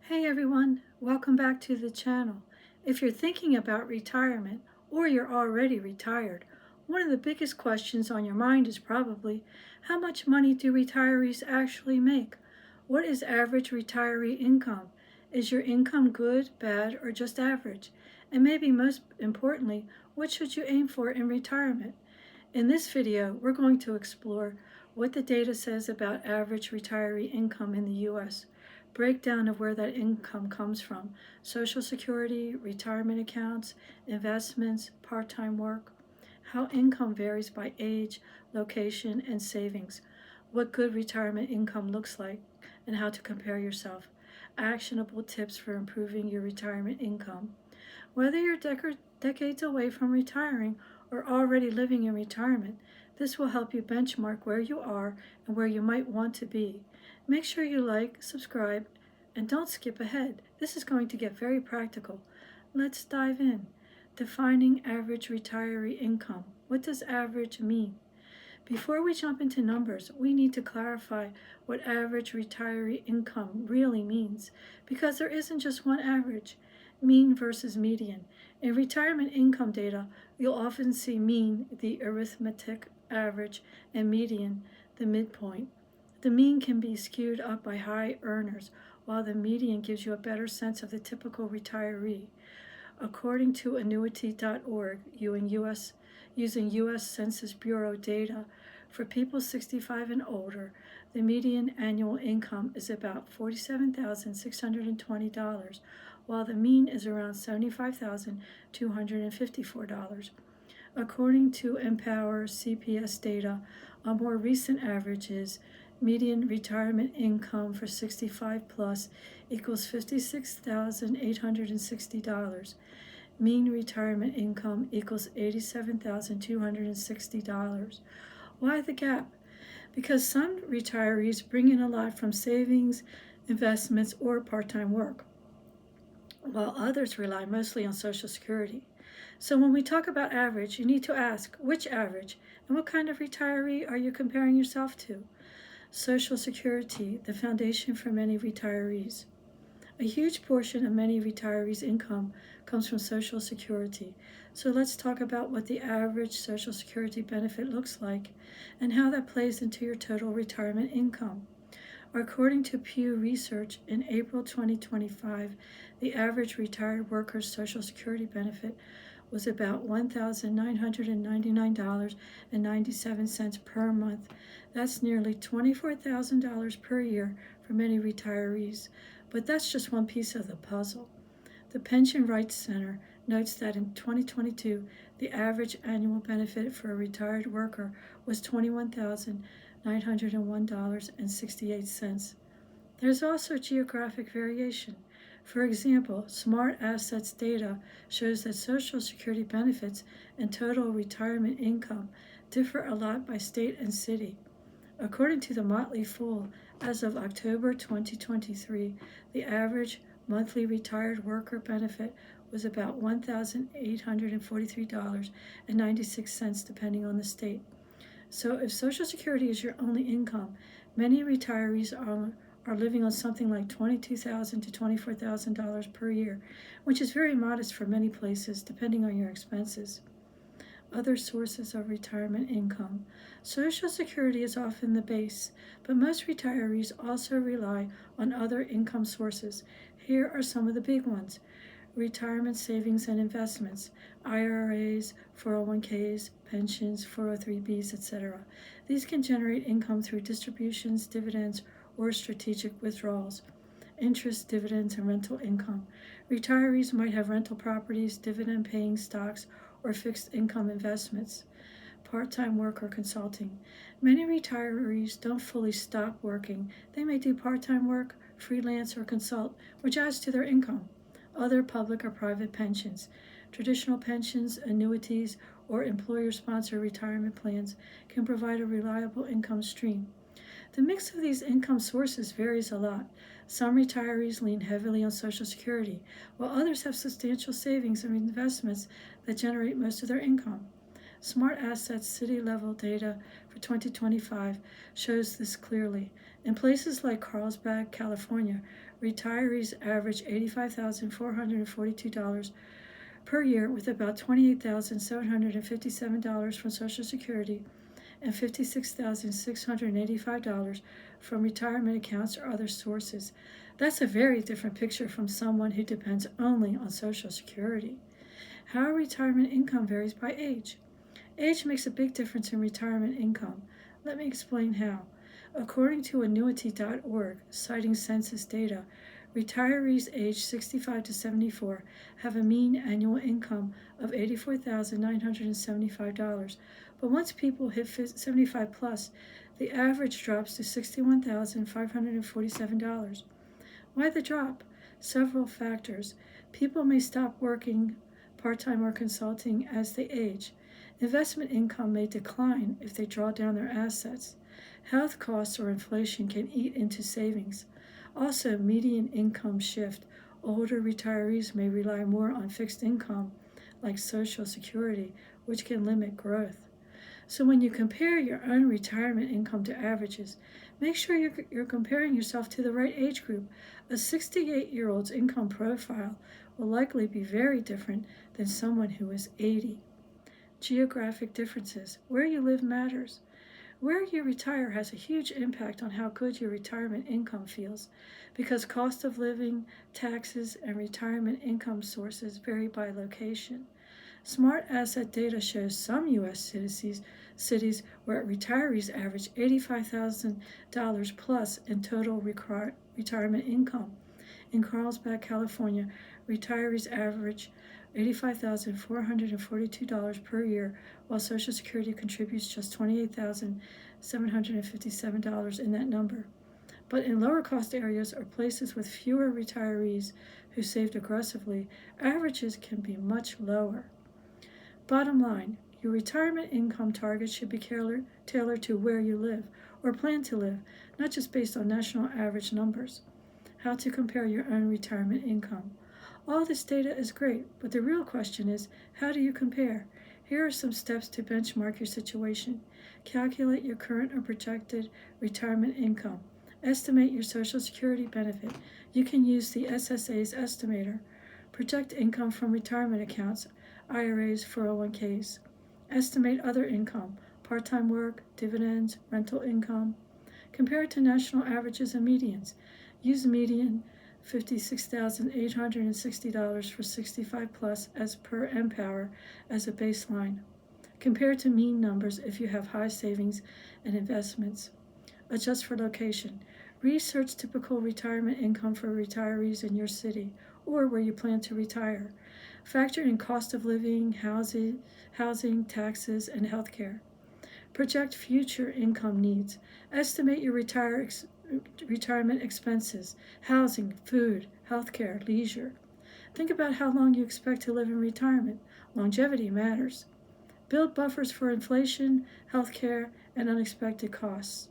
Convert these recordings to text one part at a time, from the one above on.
Hey everyone, welcome back to the channel. If you're thinking about retirement or you're already retired, one of the biggest questions on your mind is probably, how much money do retirees actually make? What is average retiree income? Is your income good, bad, or just average? And maybe most importantly, what should you aim for in retirement? In this video, we're going to explore what the data says about average retiree income in the U.S., breakdown of where that income comes from, Social Security, retirement accounts, investments, part-time work, how income varies by age, location, and savings, what good retirement income looks like, and how to compare yourself, actionable tips for improving your retirement income. Whether you're decades away from retiring or already living in retirement, this will help you benchmark where you are and where you might want to be. Make sure you like, subscribe, and don't skip ahead. This is going to get very practical. Let's dive in. Defining average retiree income. What does average mean? Before we jump into numbers, we need to clarify what average retiree income really means, because there isn't just one average, mean versus median. In retirement income data, you'll often see mean, the arithmetic average, and median, the midpoint. The mean can be skewed up by high earners, while the median gives you a better sense of the typical retiree. According to annuity.org, using U.S. Census Bureau data, for people 65 and older, the median annual income is about $47,620, while the mean is around $75,254. According to Empower CPS data, a more recent average is median retirement income for 65 plus equals $56,860. Mean retirement income equals $87,260. Why the gap? Because some retirees bring in a lot from savings, investments, or part-time work, while others rely mostly on Social Security. So when we talk about average, you need to ask, which average, and what kind of retiree are you comparing yourself to? Social Security, the foundation for many retirees. A huge portion of many retirees' income comes from Social Security. So let's talk about what the average Social Security benefit looks like and how that plays into your total retirement income. According to Pew Research, in April 2025, the average retired worker's Social Security benefit was about $1,999.97 per month. That's nearly $24,000 per year for many retirees. But that's just one piece of the puzzle. The Pension Rights Center notes that in 2022, the average annual benefit for a retired worker was $21,901.68. There's also geographic variation. For example, Smart Assets data shows that Social Security benefits and total retirement income differ a lot by state and city. According to the Motley Fool, as of October 2023, the average monthly retired worker benefit was about $1,843.96 depending on the state. So if Social Security is your only income, many retirees are living on something like $22,000 to $24,000 per year, which is very modest for many places depending on your expenses. Other sources of retirement income. Social Security is often the base, but most retirees also rely on other income sources. Here are some of the big ones: retirement savings and investments, IRAs, 401ks, pensions, 403bs, etc. These can generate income through distributions, dividends, or strategic withdrawals. Interest, dividends, and rental income. Retirees might have rental properties, dividend-paying stocks, or fixed income investments. Part-time work or consulting. Many retirees don't fully stop working. They may do part-time work, freelance, or consult, which adds to their income. Other public or private pensions. Traditional pensions, annuities, or employer-sponsored retirement plans can provide a reliable income stream. The mix of these income sources varies a lot. Some retirees lean heavily on Social Security, while others have substantial savings and investments that generate most of their income. Smart Assets city-level data for 2025 shows this clearly. In places like Carlsbad, California, retirees average $85,442 per year, with about $28,757 from Social Security and $56,685 from retirement accounts or other sources. That's a very different picture from someone who depends only on Social Security. How retirement income varies by age. Age makes a big difference in retirement income. Let me explain how. According to annuity.org, citing census data, retirees aged 65 to 74 have a mean annual income of $84,975. But once people hit 75 plus, the average drops to $61,547. Why the drop? Several factors. People may stop working part-time or consulting as they age. Investment income may decline if they draw down their assets. Health costs or inflation can eat into savings. Also, median income shift. Older retirees may rely more on fixed income, like Social Security, which can limit growth. So when you compare your own retirement income to averages, make sure you're comparing yourself to the right age group. A 68-year-old's income profile will likely be very different than someone who is 80. Geographic differences. Where you live matters. Where you retire has a huge impact on how good your retirement income feels, because cost of living, taxes, and retirement income sources vary by location. Smart asset data shows some U.S. cities where retirees average $85,000 plus in total retirement income. In Carlsbad, California, retirees average $85,442 per year, while Social Security contributes just $28,757 in that number. But in lower cost areas or places with fewer retirees who saved aggressively, averages can be much lower. Bottom line, your retirement income target should be tailored to where you live or plan to live, not just based on national average numbers. How to compare your own retirement income. All this data is great, but the real question is, how do you compare? Here are some steps to benchmark your situation. Calculate your current or projected retirement income. Estimate your Social Security benefit. You can use the SSA's estimator. Project income from retirement accounts, IRAs, 401ks. Estimate other income, part-time work, dividends, rental income. Compare it to national averages and medians. Use median $56,860 for 65 plus as per Empower as a baseline. Compare to mean numbers if you have high savings and investments. Adjust for location. Research typical retirement income for retirees in your city or where you plan to retire. Factor in cost of living, housing, taxes, and health care. Project future income needs. Estimate your retirement expenses, housing, food, health care, leisure. Think about how long you expect to live in retirement. Longevity matters. Build buffers for inflation, health care, and unexpected costs.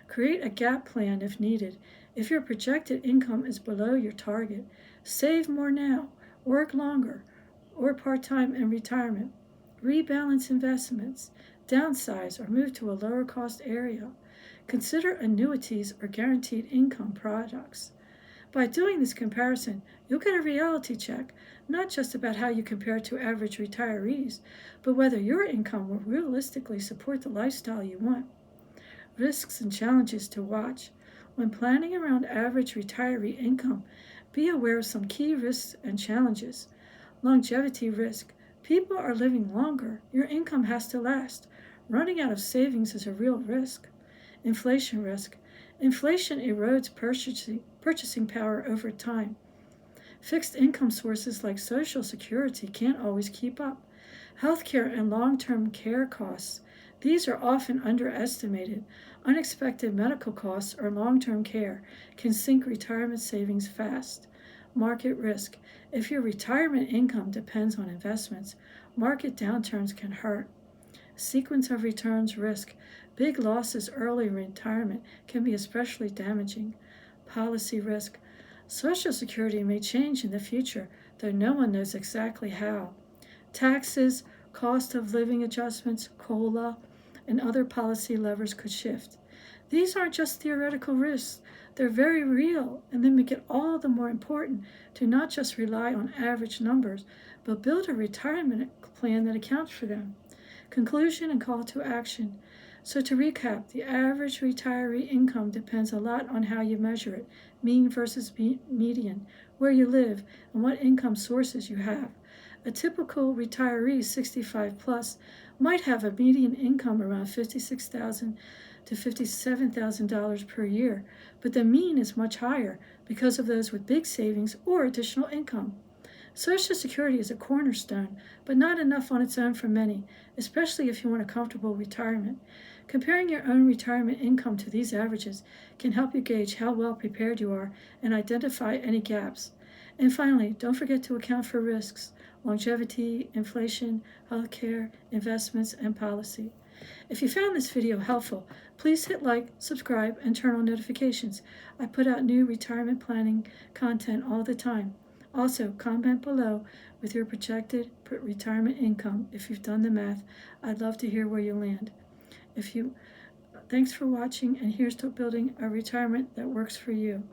Create a gap plan if needed. If your projected income is below your target, save more now, work longer, or part-time in retirement. Rebalance investments, downsize, or move to a lower cost area. Consider annuities or guaranteed income products. By doing this comparison, you'll get a reality check, not just about how you compare to average retirees, but whether your income will realistically support the lifestyle you want. Risks and challenges to watch. When planning around average retiree income, be aware of some key risks and challenges. Longevity risk. People are living longer. Your income has to last. Running out of savings is a real risk. Inflation risk. Inflation erodes purchasing power over time. Fixed income sources like Social Security can't always keep up. Healthcare and long-term care costs. These are often underestimated. Unexpected medical costs or long-term care can sink retirement savings fast. Market risk. If your retirement income depends on investments, market downturns can hurt. Sequence of returns risk. Big losses early in retirement can be especially damaging. Policy risk. Social Security may change in the future, though no one knows exactly how. Taxes, cost of living adjustments, COLA, and other policy levers could shift. These aren't just theoretical risks, they're very real, and they make it all the more important to not just rely on average numbers, but build a retirement plan that accounts for them. Conclusion and call to action. So to recap, the average retiree income depends a lot on how you measure it, mean versus median, where you live, and what income sources you have. A typical retiree 65 plus might have a median income around $56,000 to $57,000 per year, but the mean is much higher because of those with big savings or additional income. Social Security is a cornerstone, but not enough on its own for many, especially if you want a comfortable retirement. Comparing your own retirement income to these averages can help you gauge how well prepared you are and identify any gaps. And finally, don't forget to account for risks: longevity, inflation, healthcare, investments, and policy. If you found this video helpful, please hit like, subscribe, and turn on notifications. I put out new retirement planning content all the time. Also, comment below with your projected retirement income. If you've done the math, I'd love to hear where you land. Thanks for watching, and here's to building a retirement that works for you.